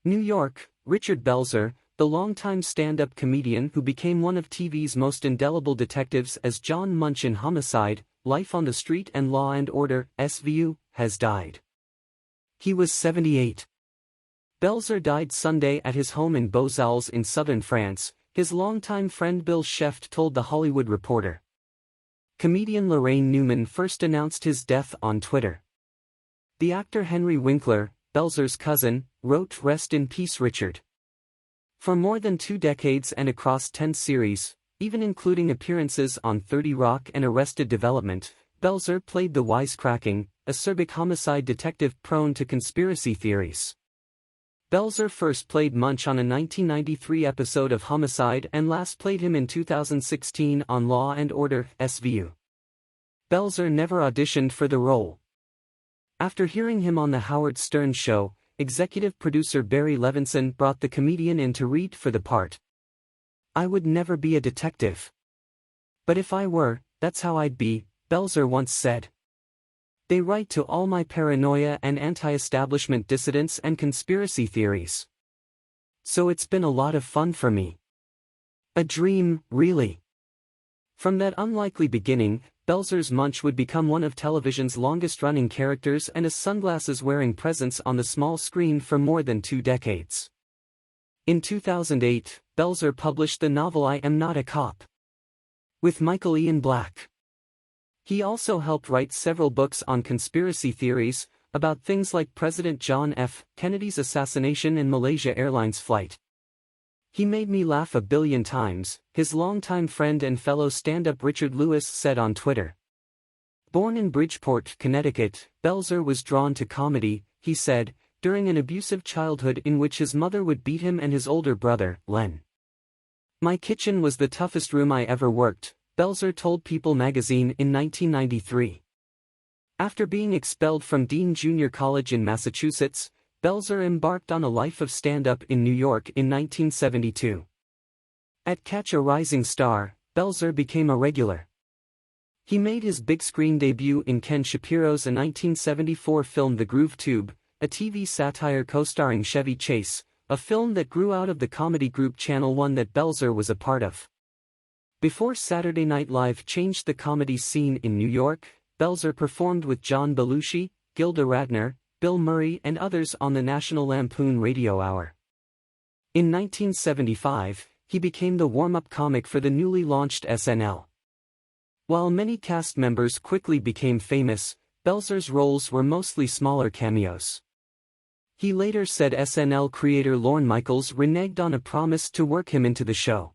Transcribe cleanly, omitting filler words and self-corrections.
New York, Richard Belzer, the longtime stand-up comedian who became one of TV's most indelible detectives as John Munch in Homicide, Life on the Street and Law and Order, SVU, has died. He was 78. Belzer died Sunday at his home in Belzer in southern France, his longtime friend Bill Sheft told The Hollywood Reporter. Comedian Lorraine Newman first announced his death on Twitter. The actor Henry Winkler, Belzer's cousin, wrote, "Rest in peace, Richard." For more than 2 decades and across 10 series, even including appearances on 30 Rock and Arrested Development, Belzer played the wisecracking, acerbic homicide detective prone to conspiracy theories. Belzer first played Munch on a 1993 episode of Homicide and last played him in 2016 on Law and Order, SVU. Belzer never auditioned for the role. After hearing him on The Howard Stern Show, executive producer Barry Levinson brought the comedian in to read for the part. "I would never be a detective. But if I were, that's how I'd be," Belzer once said. "They write to all my paranoia and anti-establishment dissidents and conspiracy theories. So it's been a lot of fun for me. A dream, really." From that unlikely beginning, Belzer's Munch would become one of television's longest-running characters and a sunglasses-wearing presence on the small screen for more than 2 decades. In 2008, Belzer published the novel I Am Not a Cop with Michael Ian Black. He also helped write several books on conspiracy theories, about things like President John F. Kennedy's assassination and Malaysia Airlines flight. "He made me laugh a billion times," his longtime friend and fellow stand-up Richard Lewis said on Twitter. Born in Bridgeport, Connecticut, Belzer was drawn to comedy, he said, during an abusive childhood in which his mother would beat him and his older brother, Len. "My kitchen was the toughest room I ever worked," Belzer told People magazine in 1993. After being expelled from Dean Junior College in Massachusetts, Belzer embarked on a life of stand-up in New York in 1972. At Catch a Rising Star, Belzer became a regular. He made his big-screen debut in Ken Shapiro's 1974 film The Groove Tube, a TV satire co-starring Chevy Chase, a film that grew out of the comedy group Channel One that Belzer was a part of. Before Saturday Night Live changed the comedy scene in New York, Belzer performed with John Belushi, Gilda Radner, Bill Murray and others on the National Lampoon Radio Hour. In 1975, he became the warm-up comic for the newly launched SNL. While many cast members quickly became famous, Belzer's roles were mostly smaller cameos. He later said SNL creator Lorne Michaels reneged on a promise to work him into the show.